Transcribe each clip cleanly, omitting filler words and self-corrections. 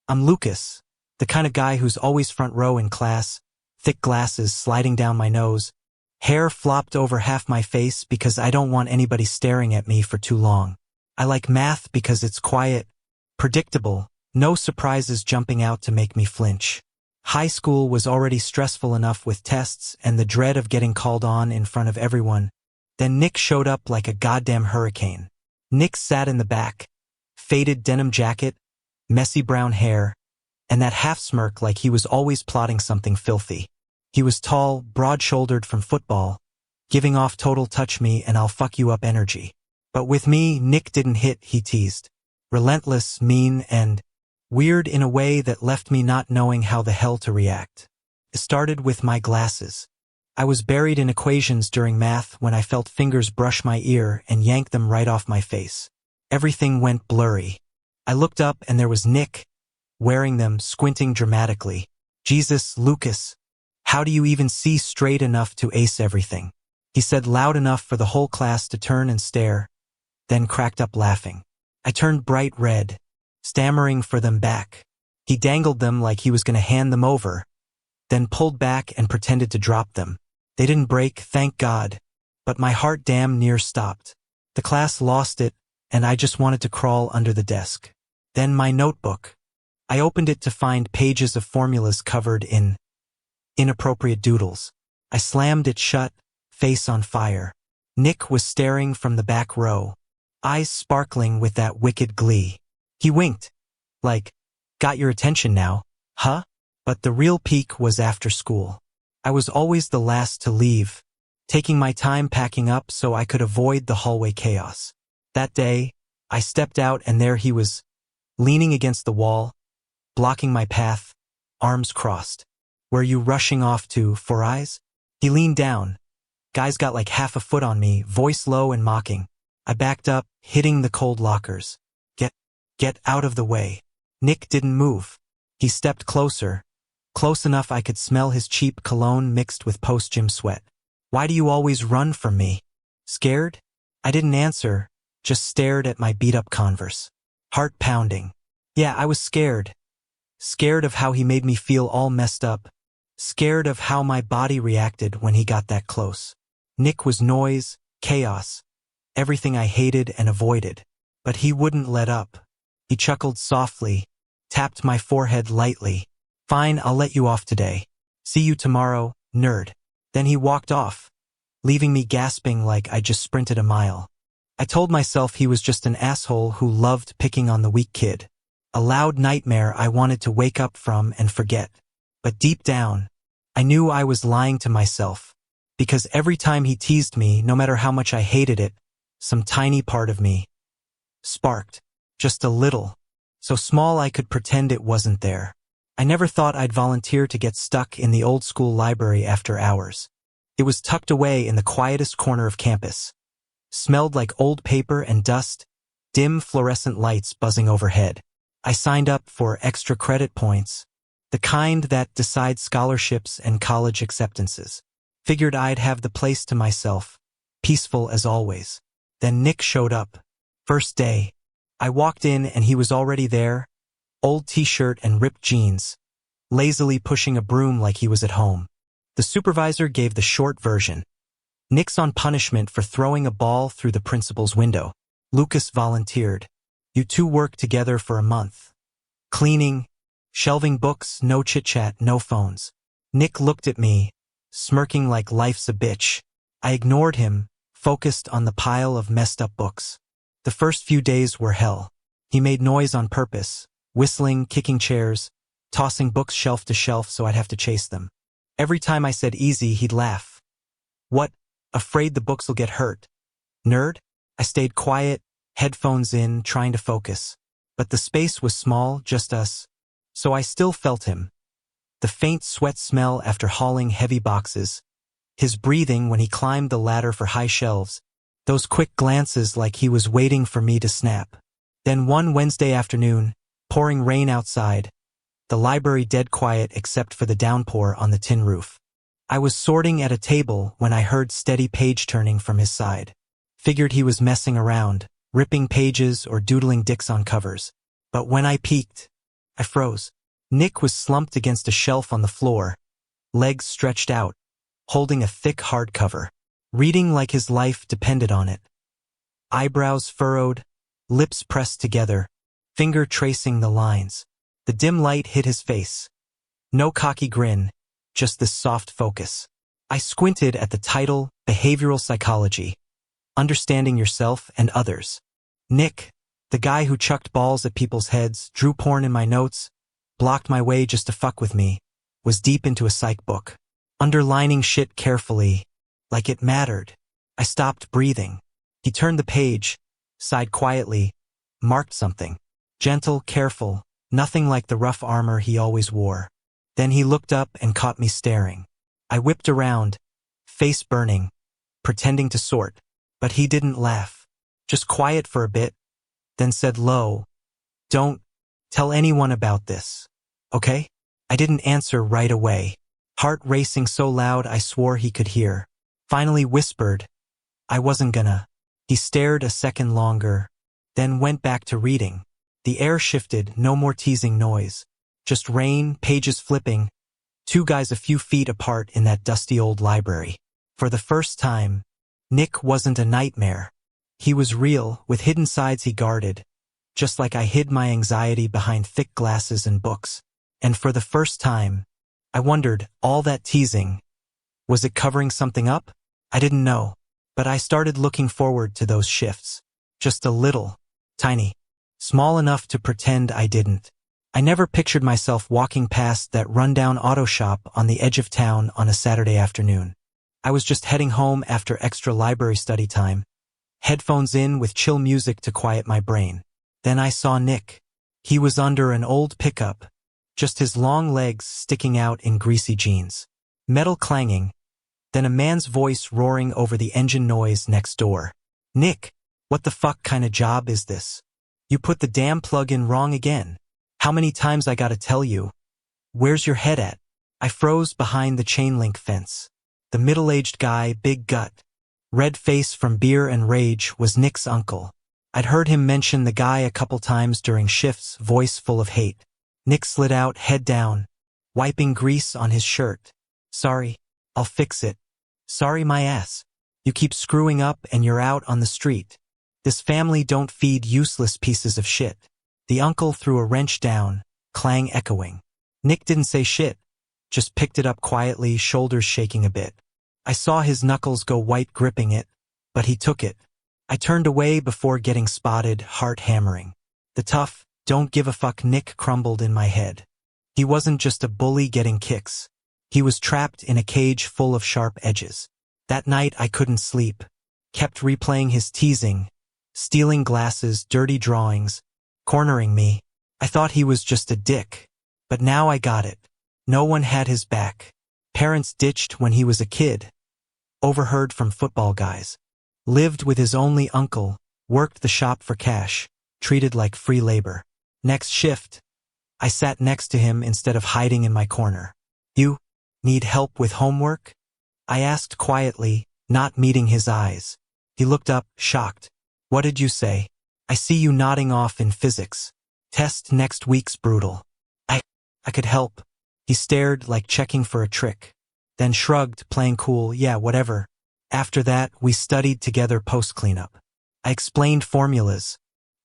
I'm Lucas, the kind of guy who's always front row in class, thick glasses sliding down my nose, hair flopped over half my face because I don't want anybody staring at me for too long. I like math because it's quiet, predictable, no surprises jumping out to make me flinch. High school was already stressful enough with tests and the dread of getting called on in front of everyone. Then Nick showed up like a goddamn hurricane. Nick sat in the back, faded denim jacket, messy brown hair, and that half-smirk like he was always plotting something filthy. He was tall, broad-shouldered from football, giving off total touch me and I'll fuck you up energy. But with me, Nick didn't hit, he teased. Relentless, mean, and weird in a way that left me not knowing how the hell to react. It started with my glasses. I was buried in equations during math when I felt fingers brush my ear and yank them right off my face. Everything went blurry. I looked up and there was Nick, wearing them, squinting dramatically. Jesus, Lucas, how do you even see straight enough to ace everything? He said loud enough for the whole class to turn and stare, then cracked up laughing. I turned bright red, stammering for them back. He dangled them like he was going to hand them over, then pulled back and pretended to drop them. They didn't break, thank God, but my heart damn near stopped. The class lost it, and I just wanted to crawl under the desk. Then my notebook. I opened it to find pages of formulas covered in inappropriate doodles. I slammed it shut, face on fire. Nick was staring from the back row, eyes sparkling with that wicked glee. He winked, like, got your attention now, huh? But the real peak was after school. I was always the last to leave, taking my time packing up so I could avoid the hallway chaos. That day, I stepped out and there he was, leaning against the wall, blocking my path, arms crossed. Were you rushing off to Four Eyes? He leaned down. Guys got like half a foot on me, voice low and mocking. I backed up, hitting the cold lockers. Get out of the way. Nick didn't move. He stepped closer, close enough I could smell his cheap cologne mixed with post-gym sweat. Why do you always run from me? Scared? I didn't answer, just stared at my beat-up Converse. Heart pounding. Yeah, I was scared. Scared of how he made me feel all messed up. Scared of how my body reacted when he got that close. Nick was noise, chaos, everything I hated and avoided. But he wouldn't let up. He chuckled softly, tapped my forehead lightly. Fine, I'll let you off today. See you tomorrow, nerd. Then he walked off, leaving me gasping like I just sprinted a mile. I told myself he was just an asshole who loved picking on the weak kid. A loud nightmare I wanted to wake up from and forget. But deep down, I knew I was lying to myself. Because every time he teased me, no matter how much I hated it, some tiny part of me sparked. Just a little. So small I could pretend it wasn't there. I never thought I'd volunteer to get stuck in the old school library after hours. It was tucked away in the quietest corner of campus. Smelled like old paper and dust, dim fluorescent lights buzzing overhead. I signed up for extra credit points, the kind that decide scholarships and college acceptances. Figured I'd have the place to myself, peaceful as always. Then Nick showed up. First day. I walked in and he was already there, old t-shirt and ripped jeans, lazily pushing a broom like he was at home. The supervisor gave the short version. Nick's on punishment for throwing a ball through the principal's window. Lucas volunteered. You two worked together for a month. Cleaning, shelving books, no chit-chat, no phones. Nick looked at me, smirking like life's a bitch. I ignored him, focused on the pile of messed up books. The first few days were hell. He made noise on purpose, whistling, kicking chairs, tossing books shelf to shelf so I'd have to chase them. Every time I said easy, he'd laugh. What? Afraid the books'll get hurt? Nerd? I stayed quiet, headphones in, trying to focus. But the space was small, just us. So I still felt him. The faint sweat smell after hauling heavy boxes. His breathing when he climbed the ladder for high shelves. Those quick glances like he was waiting for me to snap. Then one Wednesday afternoon, pouring rain outside, the library dead quiet except for the downpour on the tin roof. I was sorting at a table when I heard steady page turning from his side. Figured he was messing around, ripping pages or doodling dicks on covers. But when I peeked, I froze. Nick was slumped against a shelf on the floor, legs stretched out, holding a thick hardcover, reading like his life depended on it. Eyebrows furrowed, lips pressed together, finger tracing the lines. The dim light hit his face. No cocky grin, just this soft focus. I squinted at the title, Behavioral Psychology, Understanding Yourself and Others. Nick, the guy who chucked balls at people's heads, drew porn in my notes, blocked my way just to fuck with me, was deep into a psych book, underlining shit carefully, like it mattered. I stopped breathing. He turned the page, sighed quietly, marked something. Gentle, careful, nothing like the rough armor he always wore. Then he looked up and caught me staring. I whipped around, face burning, pretending to sort, but he didn't laugh. Just quiet for a bit, then said low, "Don't tell anyone about this, okay?" I didn't answer right away, heart racing so loud I swore he could hear. Finally whispered, "I wasn't gonna." He stared a second longer, then went back to reading. The air shifted, no more teasing noise. Just rain, pages flipping, two guys a few feet apart in that dusty old library. For the first time, Nick wasn't a nightmare. He was real, with hidden sides he guarded, just like I hid my anxiety behind thick glasses and books. And for the first time, I wondered, all that teasing, was it covering something up? I didn't know, but I started looking forward to those shifts. Just a little, tiny, small enough to pretend I didn't. I never pictured myself walking past that rundown auto shop on the edge of town on a Saturday afternoon. I was just heading home after extra library study time, headphones in with chill music to quiet my brain. Then I saw Nick. He was under an old pickup, just his long legs sticking out in greasy jeans. Metal clanging, then a man's voice roaring over the engine noise next door. "Nick, what the fuck kind of job is this? You put the damn plug-in wrong again. How many times I gotta tell you? Where's your head at?" I froze behind the chain-link fence. The middle-aged guy, big gut, red face from beer and rage, was Nick's uncle. I'd heard him mention the guy a couple times during shifts, voice full of hate. Nick slid out, head down, wiping grease on his shirt. "Sorry, I'll fix it." "Sorry my ass. You keep screwing up and you're out on the street. This family don't feed useless pieces of shit." The uncle threw a wrench down, clang echoing. Nick didn't say shit, just picked it up quietly, shoulders shaking a bit. I saw his knuckles go white gripping it, but he took it. I turned away before getting spotted, heart hammering. The tough, don't give a fuck Nick crumbled in my head. He wasn't just a bully getting kicks. He was trapped in a cage full of sharp edges. That night I couldn't sleep. Kept replaying his teasing, stealing glasses, dirty drawings, cornering me. I thought he was just a dick. But now I got it. No one had his back. Parents ditched when he was a kid. Overheard from football guys. Lived with his only uncle, worked the shop for cash, treated like free labor. Next shift, I sat next to him instead of hiding in my corner. "You need help with homework?" I asked quietly, not meeting his eyes. He looked up, shocked. "What did you say? I see you nodding off in physics. Test next week's brutal." I could help. He stared like checking for a trick. Then shrugged, playing cool, "Yeah, whatever." After that, we studied together post-cleanup. I explained formulas,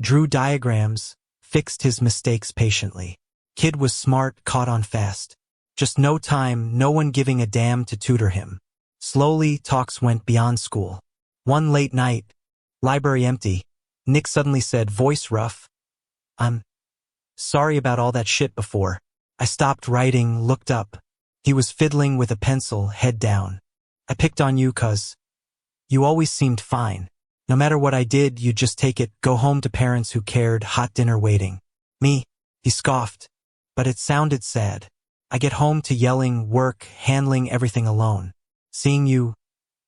drew diagrams, fixed his mistakes patiently. Kid was smart, caught on fast. Just no time, no one giving a damn to tutor him. Slowly, talks went beyond school. One late night, library empty, Nick suddenly said, voice rough, "I'm sorry about all that shit before." I stopped writing, looked up. He was fiddling with a pencil, head down. "I picked on you 'cause you always seemed fine. No matter what I did, you'd just take it, go home to parents who cared, hot dinner waiting. Me?" He scoffed. But it sounded sad. "I get home to yelling, work, handling everything alone. Seeing you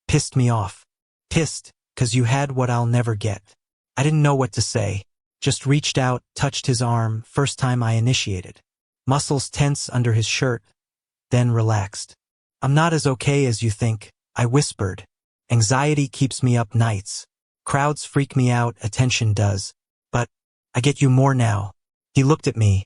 pissed me off. Pissed, 'cause you had what I'll never get." I didn't know what to say. Just reached out, touched his arm, first time I initiated. Muscles tense under his shirt, then relaxed. "I'm not as okay as you think," I whispered. "Anxiety keeps me up nights. Crowds freak me out, attention does. But I get you more now." He looked at me.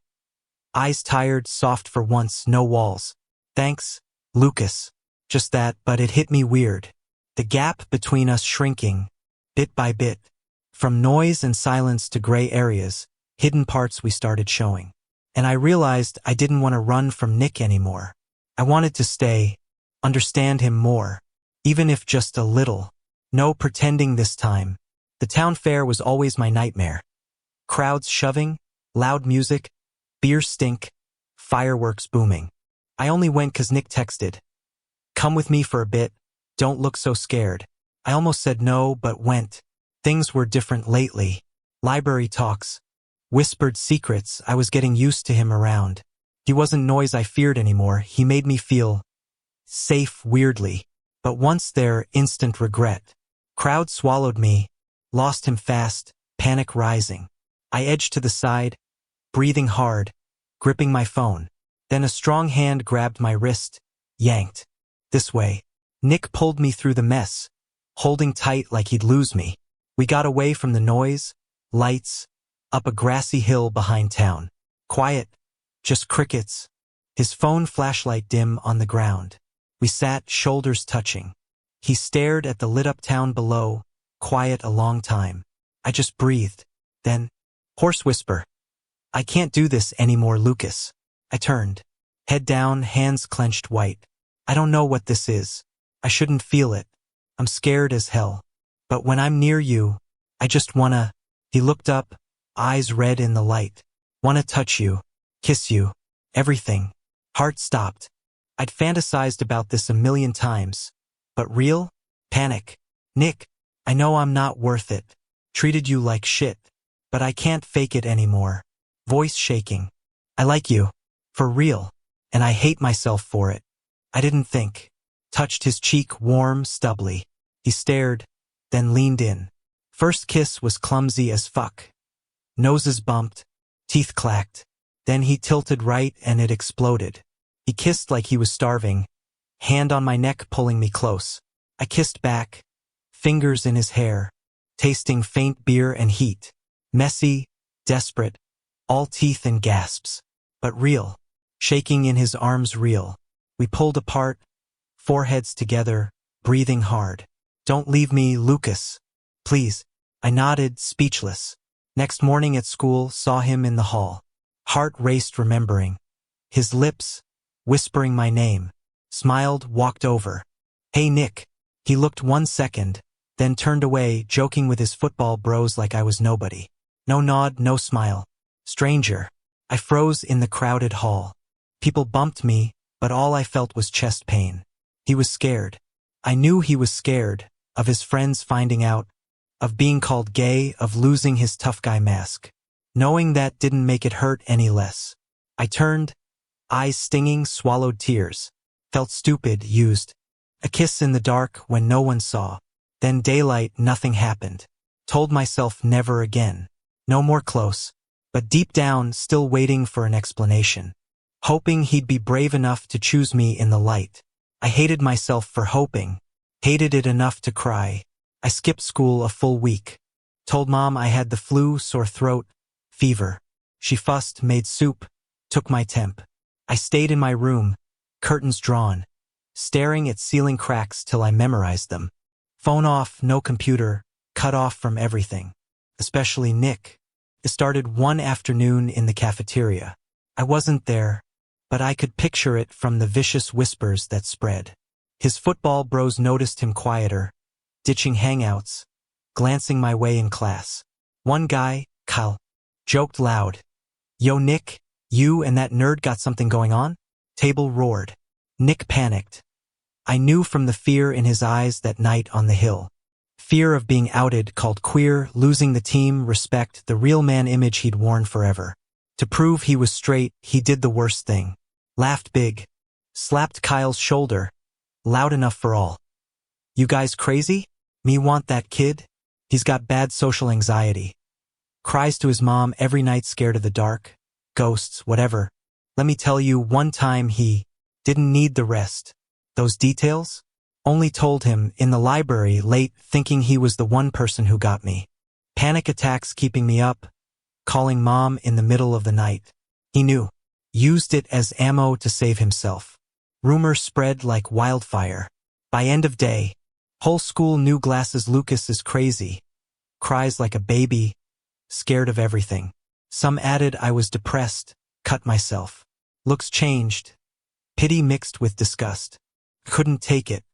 Eyes tired, soft for once, no walls. Thanks, Lucas. Just that, but it hit me weird. The gap between us shrinking, bit by bit. From noise and silence to gray areas, hidden parts we started showing. And I realized I didn't want to run from Nick anymore. I wanted to stay, understand him more, even if just a little. No pretending this time. The town fair was always my nightmare. Crowds shoving, loud music, beer stink, fireworks booming. I only went 'cause Nick texted, "Come with me for a bit, don't look so scared." I almost said no, but went. Things were different lately. Library talks, whispered secrets. I was getting used to him around. He wasn't noise I feared anymore. He made me feel safe weirdly. But once there, instant regret. Crowd swallowed me, lost him fast, panic rising. I edged to the side, breathing hard, gripping my phone. Then a strong hand grabbed my wrist, yanked. This way. Nick pulled me through the mess, holding tight like he'd lose me. We got away from the noise, lights, up a grassy hill behind town. Quiet, just crickets. His phone flashlight dim on the ground. We sat, shoulders touching. He stared at the lit-up town below, quiet a long time. I just breathed. Then, hoarse whisper. "I can't do this anymore, Lucas." I turned. Head down, hands clenched white. "I don't know what this is. I shouldn't feel it. I'm scared as hell. But when I'm near you, I just wanna..." He looked up, eyes red in the light. "Wanna touch you, kiss you, everything." Heart stopped. I'd fantasized about this a million times. But real? Panic. "Nick, I know I'm not worth it. Treated you like shit. But I can't fake it anymore." Voice shaking. "I like you. For real. And I hate myself for it." I didn't think. Touched his cheek, warm, stubbly. He stared, then leaned in. First kiss was clumsy as fuck. Noses bumped, teeth clacked. Then he tilted right and it exploded. He kissed like he was starving, hand on my neck pulling me close. I kissed back, fingers in his hair, tasting faint beer and heat. Messy, desperate, all teeth and gasps. But real. Shaking in his arms real. We pulled apart, foreheads together, breathing hard. "Don't leave me, Lucas. Please." I nodded, speechless. Next morning at school, saw him in the hall. Heart raced remembering. His lips, whispering my name. Smiled, walked over. "Hey, Nick." He looked 1 second, then turned away, joking with his football bros like I was nobody. No nod, no smile. Stranger. I froze in the crowded hall. People bumped me, but all I felt was chest pain. He was scared. I knew he was scared, of his friends finding out, of being called gay, of losing his tough guy mask. Knowing that didn't make it hurt any less. I turned, eyes stinging, swallowed tears. Felt stupid, used. A kiss in the dark when no one saw. Then daylight, nothing happened. Told myself never again. No more close. But deep down, still waiting for an explanation. Hoping he'd be brave enough to choose me in the light. I hated myself for hoping. Hated it enough to cry. I skipped school a full week. Told Mom I had the flu, sore throat, fever. She fussed, made soup, took my temp. I stayed in my room, curtains drawn, staring at ceiling cracks till I memorized them. Phone off, no computer, cut off from everything. Especially Nick. It started one afternoon in the cafeteria. I wasn't there, but I could picture it from the vicious whispers that spread. His football bros noticed him quieter, ditching hangouts, glancing my way in class. One guy, Kyle, joked loud. "Yo, Nick, you and that nerd got something going on?" Table roared. Nick panicked. I knew from the fear in his eyes that night on the hill. Fear of being outed, called queer, losing the team, respect, the real man image he'd worn forever. To prove he was straight, he did the worst thing. Laughed big. Slapped Kyle's shoulder. Loud enough for all. "You guys crazy? Me want that kid? He's got bad social anxiety. Cries to his mom every night, scared of the dark. Ghosts, whatever. Let me tell you, one time he didn't need the rest. Those details? Only told him in the library late, thinking he was the one person who got me. Panic attacks keeping me up. Calling Mom in the middle of the night. He knew. used it as ammo to save himself. Rumor spread like wildfire. By end of day, whole school knew Glasses Lucas is crazy, cries like a baby, scared of everything. Some added I was depressed, cut myself. Looks changed. Pity mixed with disgust. Couldn't take it.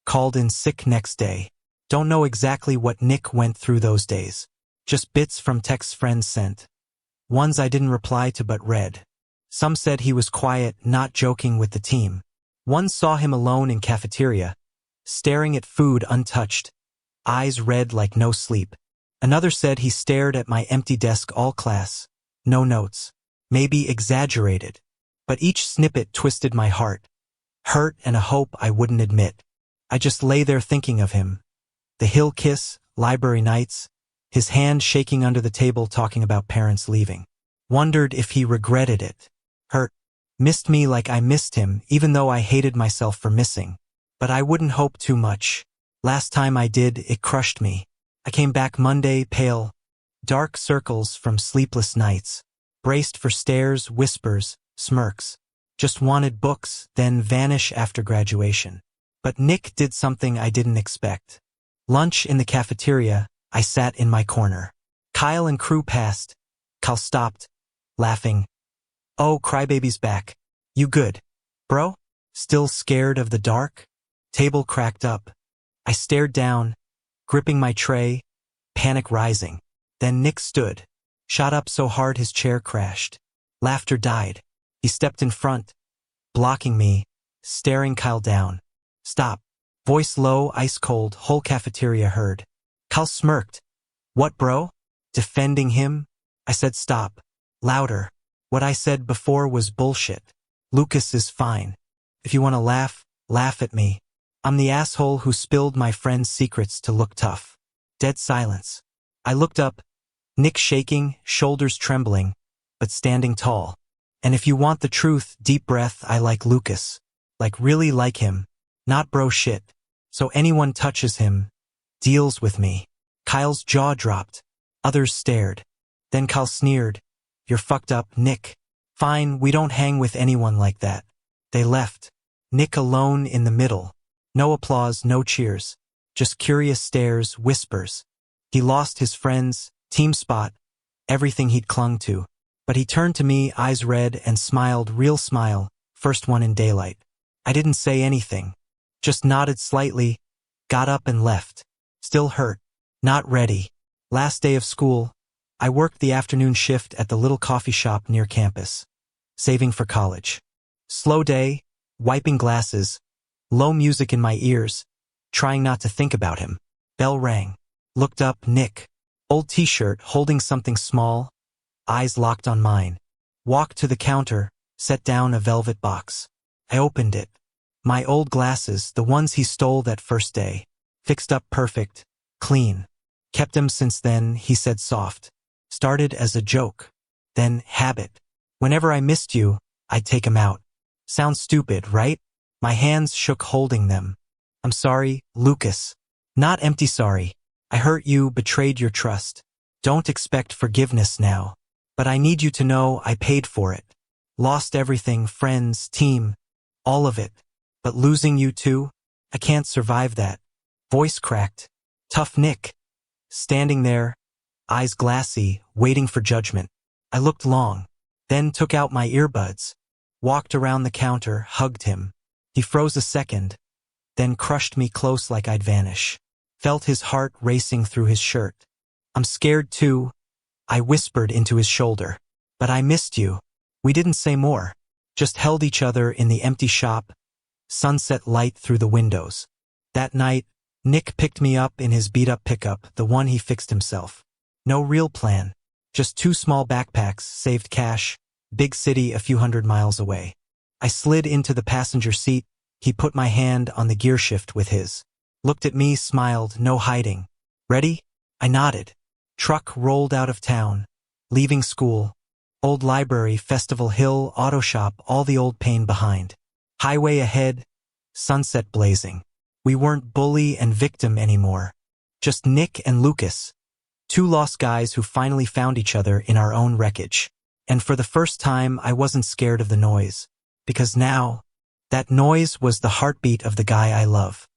Called in sick next day. Don't know exactly what Nick went through those days. Just bits from texts friends sent. Ones I didn't reply to but read. Some said he was quiet, not joking with the team. One saw him alone in cafeteria, staring at food untouched, eyes red like no sleep. Another said he stared at my empty desk all class. No notes. Maybe exaggerated. But each snippet twisted my heart. Hurt and a hope I wouldn't admit. I just lay there thinking of him. The hill kiss, library nights, his hand shaking under the table talking about parents leaving. Wondered if he regretted it. Hurt. Missed me like I missed him, even though I hated myself for missing. But I wouldn't hope too much. Last time I did, it crushed me. I came back Monday, pale. Dark circles from sleepless nights. Braced for stares, whispers, smirks. Just wanted books, then vanish after graduation. But Nick did something I didn't expect. Lunch in the cafeteria, I sat in my corner. Kyle and crew passed. Kyle stopped, laughing. Oh, crybaby's back. You good, bro? Still scared of the dark? Table cracked up. I stared down, gripping my tray, panic rising. Then Nick stood, shot up so hard his chair crashed. Laughter died. He stepped in front, blocking me, staring Kyle down. Stop. Voice low, ice cold, whole cafeteria heard. Kyle smirked. What, bro? Defending him? I said stop. Louder. What I said before was bullshit. Lucas is fine. If you want to laugh, laugh at me. I'm the asshole who spilled my friend's secrets to look tough. Dead silence. I looked up, Nick shaking, shoulders trembling, but standing tall. And if you want the truth, deep breath, I like Lucas. Like really like him. Not bro shit. So anyone touches him, deals with me. Kyle's jaw dropped. Others stared. Then Kyle sneered. You're fucked up, Nick. Fine, we don't hang with anyone like that. They left. Nick alone in the middle. No applause, no cheers. Just curious stares, whispers. He lost his friends, team spot, everything he'd clung to. But he turned to me, eyes red, and smiled, real smile, first one in daylight. I didn't say anything. Just nodded slightly, got up and left. Still hurt. Not ready. Last day of school, I worked the afternoon shift at the little coffee shop near campus. Saving for college. Slow day, wiping glasses, low music in my ears, trying not to think about him. Bell rang. Looked up, Nick. Old t-shirt, holding something small, eyes locked on mine. Walked to the counter, set down a velvet box. I opened it. My old glasses, the ones he stole that first day. Fixed up perfect, clean. Kept them since then, he said soft. Started as a joke. Then habit. Whenever I missed you, I'd take 'em out. Sounds stupid, right? My hands shook holding them. I'm sorry, Lucas. Not empty sorry. I hurt you, betrayed your trust. Don't expect forgiveness now. But I need you to know I paid for it. Lost everything, friends, team, all of it. But losing you too? I can't survive that. Voice cracked. Tough Nick. Standing there, eyes glassy, waiting for judgment. I looked long, then took out my earbuds, walked around the counter, hugged him. He froze a second, then crushed me close like I'd vanish. Felt his heart racing through his shirt. I'm scared too, I whispered into his shoulder. But I missed you. We didn't say more. Just held each other in the empty shop, sunset light through the windows. That night, Nick picked me up in his beat-up pickup, the one he fixed himself. No real plan. Just 2 small backpacks, saved cash, big city a few hundred miles away. I slid into the passenger seat. He put my hand on the gear shift with his. Looked at me, smiled, no hiding. Ready? I nodded. Truck rolled out of town. Leaving school. Old library, Festival Hill, auto shop, all the old pain behind. Highway ahead, sunset blazing. We weren't bully and victim anymore. Just Nick and Lucas. 2 lost guys who finally found each other in our own wreckage. And for the first time, I wasn't scared of the noise. Because now, that noise was the heartbeat of the guy I love.